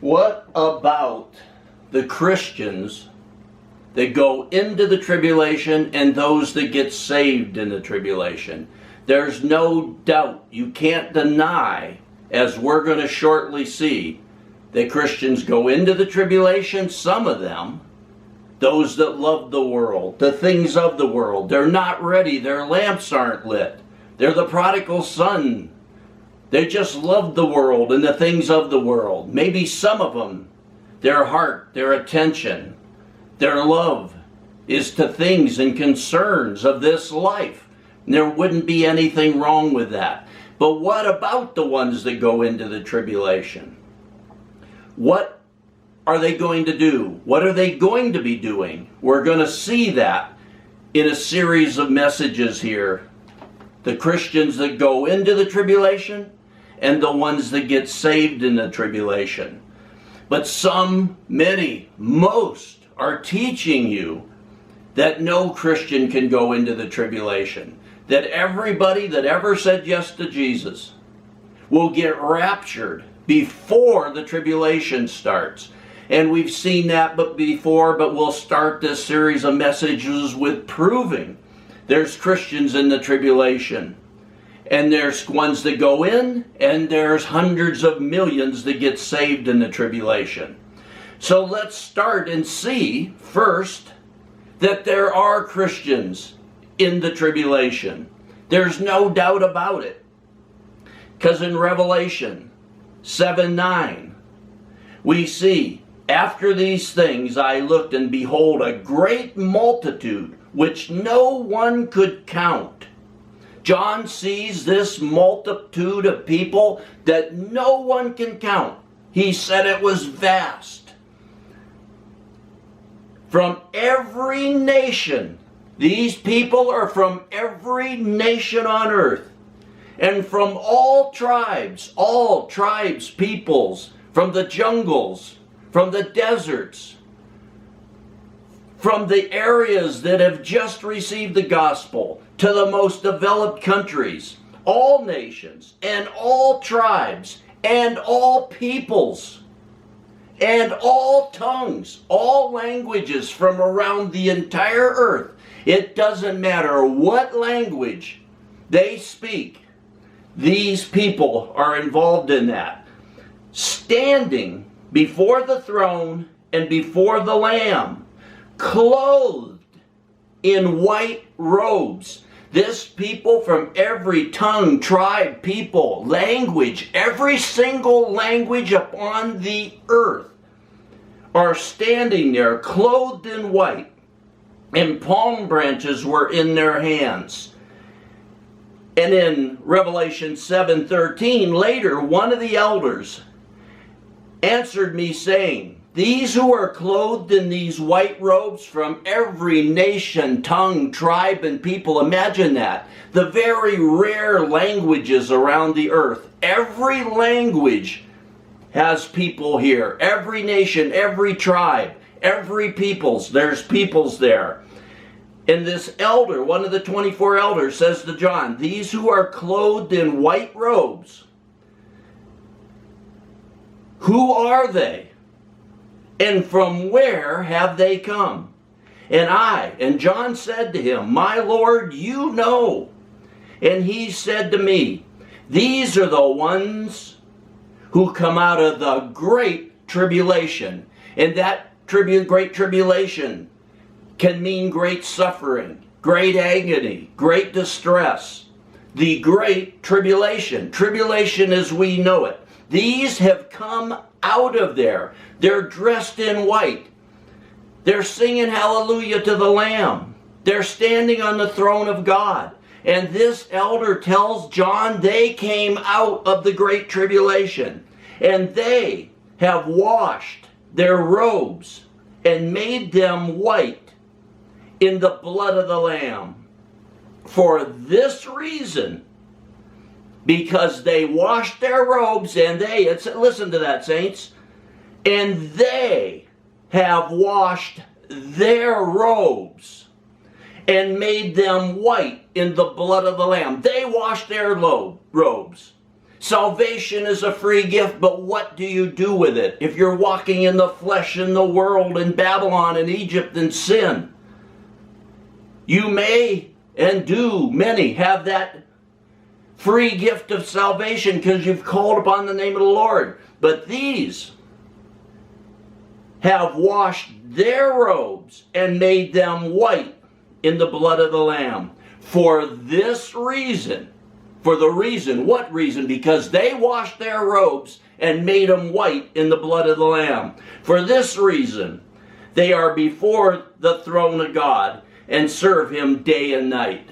What about the Christians that go into the tribulation and those that get saved in the tribulation? There's no doubt, you can't deny, as we're going to shortly see, that Christians go into the tribulation, some of them, those that love the world, the things of the world. They're not ready, their lamps aren't lit. They're the prodigal son. They just love the world and the things of the world. Maybe some of them, their heart, their attention, their love is to things and concerns of this life. And there wouldn't be anything wrong with that. But what about the ones that go into the tribulation? What are they going to do? What are they going to be doing? We're going to see that in a series of messages here. The Christians that go into the tribulation and the ones that get saved in the tribulation. But some, many, most are teaching you that no Christian can go into the tribulation. That everybody that ever said yes to Jesus will get raptured before the tribulation starts. And we've seen that before, but we'll start this series of messages with proving there's Christians in the tribulation. And there's ones that go in, and there's hundreds of millions that get saved in the tribulation. So let's start and see first that there are Christians in the tribulation. There's no doubt about it. Because in Revelation 7:9, we see, after these things I looked, and behold, a great multitude, which no one could count. John sees this multitude of people that no one can count. He said it was vast. From every nation. These people are from every nation on earth. And from all tribes, peoples, from the jungles, from the deserts, from the areas that have just received the gospel, to the most developed countries, all nations, and all tribes, and all peoples, and all tongues, all languages from around the entire earth. It doesn't matter what language they speak. These people are involved in that. Standing before the throne and before the Lamb, clothed in white robes. This people from every tongue, tribe, people, language, every single language upon the earth are standing there clothed in white, and palm branches were in their hands. And in Revelation 7:13, later, one of the elders answered me, saying, these who are clothed in these white robes from every nation, tongue, tribe, and people, imagine that. The very rare languages around the earth. Every language has people here. Every nation, every tribe, every peoples. There's peoples there. And this elder, one of the 24 elders, says to John, these who are clothed in white robes, who are they? And from where have they come? And John said to him, my Lord, you know. And he said to me, these are the ones who come out of the great tribulation. And that great tribulation can mean great suffering, great agony, great distress. The great tribulation. Tribulation as we know it. These have come out of there. They're dressed in white. They're singing hallelujah to the Lamb. They're standing on the throne of God. And this elder tells John they came out of the great tribulation. And they have washed their robes and made them white in the blood of the Lamb. For this reason, because they washed their robes and listen to that, saints, and they have washed their robes and made them white in the blood of the Lamb. They washed their robes. Salvation is a free gift, but what do you do with it? If you're walking in the flesh, in the world, in Babylon, in Egypt, in sin, you may and do, many have that free gift of salvation because you've called upon the name of the Lord. But these have washed their robes and made them white in the blood of the Lamb. For this reason, what reason? Because they washed their robes and made them white in the blood of the Lamb. For this reason, they are before the throne of God and serve Him day and night.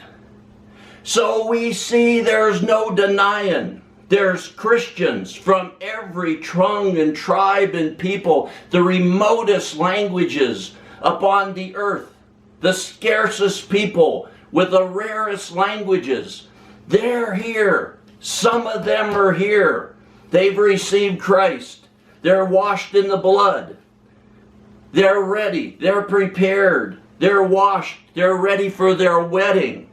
So we see there's no denying. There's Christians from every tongue and tribe and people, the remotest languages upon the earth, the scarcest people with the rarest languages. They're here. Some of them are here. They've received Christ. They're washed in the blood. They're ready. They're prepared. They're washed. They're ready for their wedding.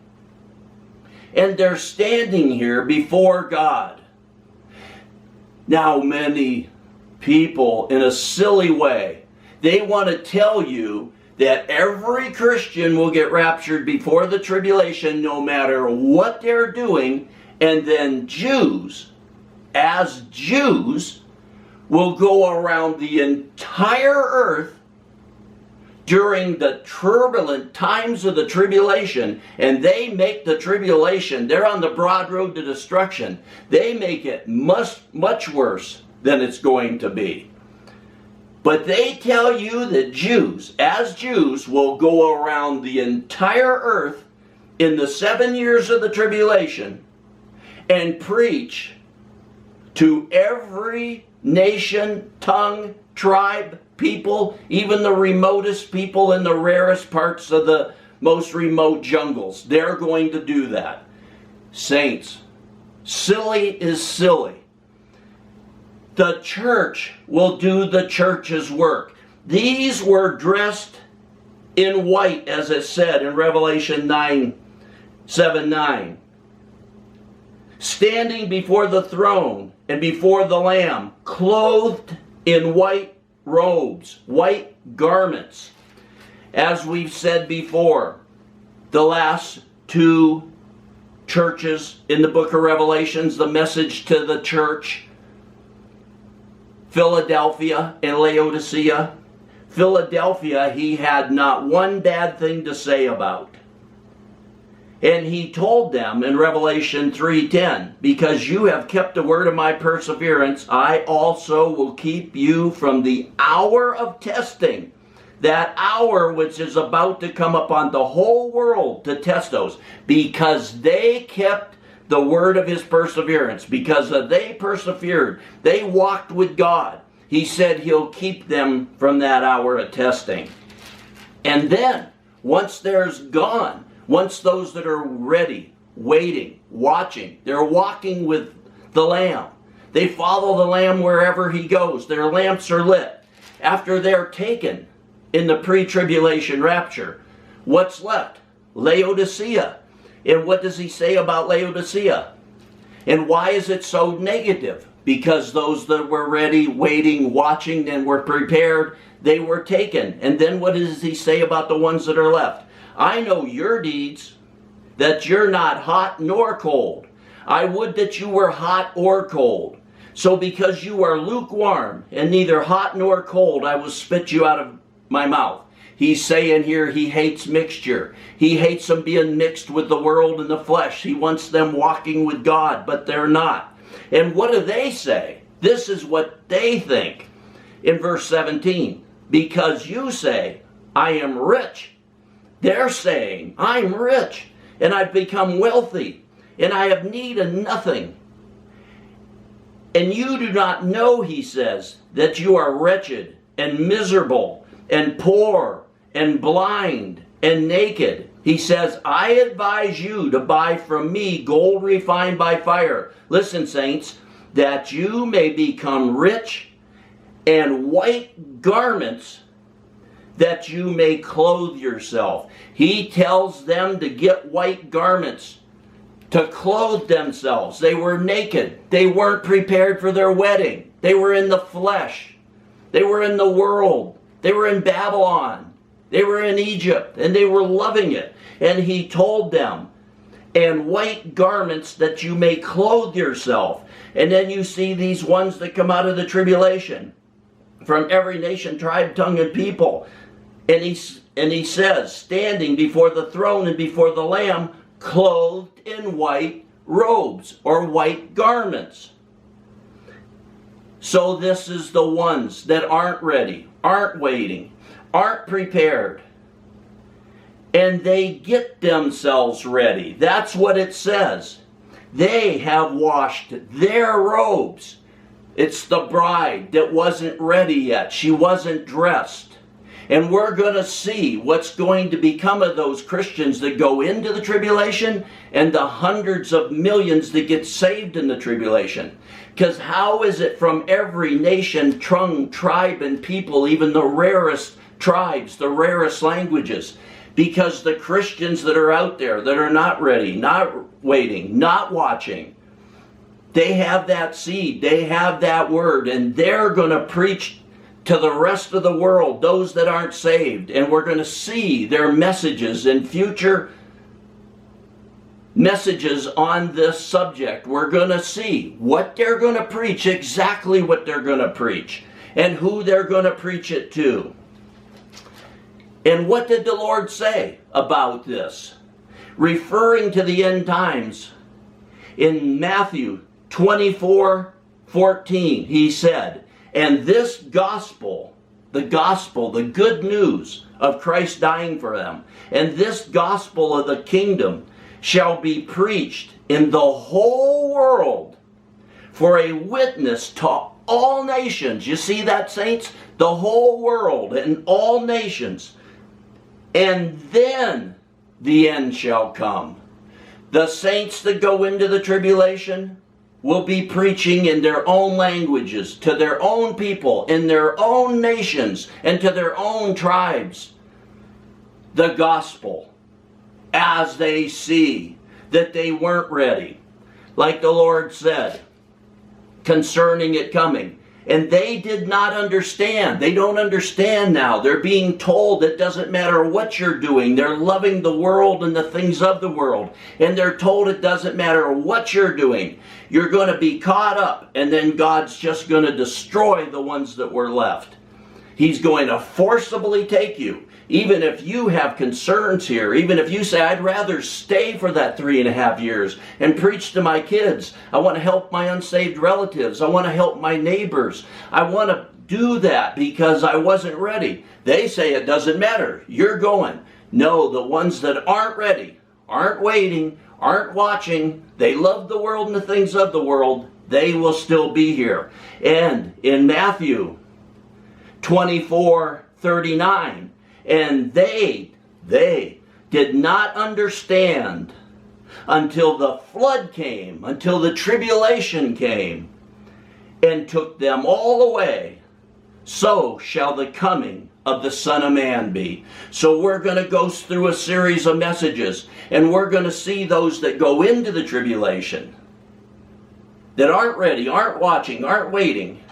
And they're standing here before God. Now, many people, in a silly way, they want to tell you that every Christian will get raptured before the tribulation no matter what they're doing, and then Jews, as Jews, will go around the entire earth during the turbulent times of the tribulation, and they make the tribulation, they're on the broad road to destruction, they make it much worse than it's going to be. But they tell you that Jews, as Jews, will go around the entire earth in the 7 years of the tribulation and preach to every nation, tongue, tribe, people, even the remotest people in the rarest parts of the most remote jungles. They're going to do that. Saints, silly is silly. The church will do the church's work. These were dressed in white, as it said in Revelation 9:7-9. Standing before the throne and before the Lamb, clothed in white robes, white garments. As we've said before, the last two churches in the book of Revelations, the message to the church, Philadelphia and Laodicea. Philadelphia, he had not one bad thing to say about. And he told them in Revelation 3:10, because you have kept the word of my perseverance, I also will keep you from the hour of testing. That hour which is about to come upon the whole world to test those. Because they kept the word of his perseverance. Because they persevered. They walked with God. He said he'll keep them from that hour of testing. And then, once there's gone, once those that are ready, waiting, watching, they're walking with the Lamb. They follow the Lamb wherever he goes. Their lamps are lit. After they're taken in the pre-tribulation rapture, what's left? Laodicea. And what does he say about Laodicea? And why is it so negative? Because those that were ready, waiting, watching, and were prepared, they were taken. And then what does he say about the ones that are left? I know your deeds, that you're not hot nor cold. I would that you were hot or cold. So because you are lukewarm and neither hot nor cold, I will spit you out of my mouth. He's saying here he hates mixture. He hates them being mixed with the world and the flesh. He wants them walking with God, but they're not. And what do they say? This is what they think. In verse 17, because you say, I am rich. They're saying, I'm rich, and I've become wealthy, and I have need of nothing. And you do not know, he says, that you are wretched and miserable and poor and blind and naked. He says, I advise you to buy from me gold refined by fire. Listen, saints, that you may become rich, and white garments that you may clothe yourself. He tells them to get white garments. to clothe themselves. They were naked. They weren't prepared for their wedding. They were in the flesh. They were in the world. They were in Babylon. They were in Egypt, and they were loving it. And he told them, and white garments that you may clothe yourself. And then you see these ones that come out of the tribulation from every nation, tribe, tongue, and people. And he says, standing before the throne and before the Lamb, clothed in white robes or white garments. So this is the ones that aren't ready, aren't waiting, aren't prepared. And they get themselves ready. That's what it says. They have washed their robes. It's the bride that wasn't ready yet. She wasn't dressed. And we're going to see what's going to become of those Christians that go into the tribulation and the hundreds of millions that get saved in the tribulation. Because how is it from every nation, tongue, tribe, and people, even the rarest tribes, the rarest languages? Because the Christians that are out there that are not ready, not waiting, not watching, they have that seed, they have that word, and they're going to preach to the rest of the world, those that aren't saved. And we're going to see their messages and future messages on this subject. We're going to see what they're going to preach, exactly what they're going to preach, and who they're going to preach it to. And what did the Lord say about this? Referring to the end times, in Matthew 24:14, he said, and this gospel, the good news of Christ dying for them, and this gospel of the kingdom shall be preached in the whole world for a witness to all nations. You see that, saints? The whole world and all nations. And then the end shall come. The saints that go into the tribulation will be preaching in their own languages, to their own people, in their own nations, and to their own tribes, the gospel, as they see that they weren't ready. Like the Lord said concerning it coming. And they did not understand. They don't understand now. They're being told it doesn't matter what you're doing. They're loving the world and the things of the world. And they're told it doesn't matter what you're doing. You're going to be caught up, and then God's just going to destroy the ones that were left. He's going to forcibly take you. Even if you have concerns here, even if you say, I'd rather stay for that 3.5 years and preach to my kids. I want to help my unsaved relatives. I want to help my neighbors. I want to do that because I wasn't ready. They say it doesn't matter. You're going. No, the ones that aren't ready, aren't waiting, aren't watching, they love the world and the things of the world, they will still be here. And in Matthew 24:39, and they did not understand until the flood came, until the tribulation came, and took them all away. So shall the coming of the Son of Man be. So we're going to go through a series of messages, and we're going to see those that go into the tribulation, that aren't ready, aren't watching, aren't waiting,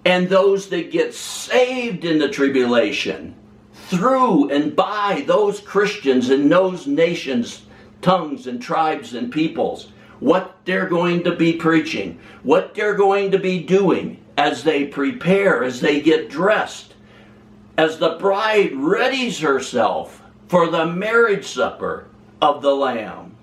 and those that get saved in the tribulation through and by those Christians in those nations, tongues and tribes and peoples, what they're going to be preaching, what they're going to be doing as they prepare, as they get dressed, as the bride readies herself for the marriage supper of the Lamb.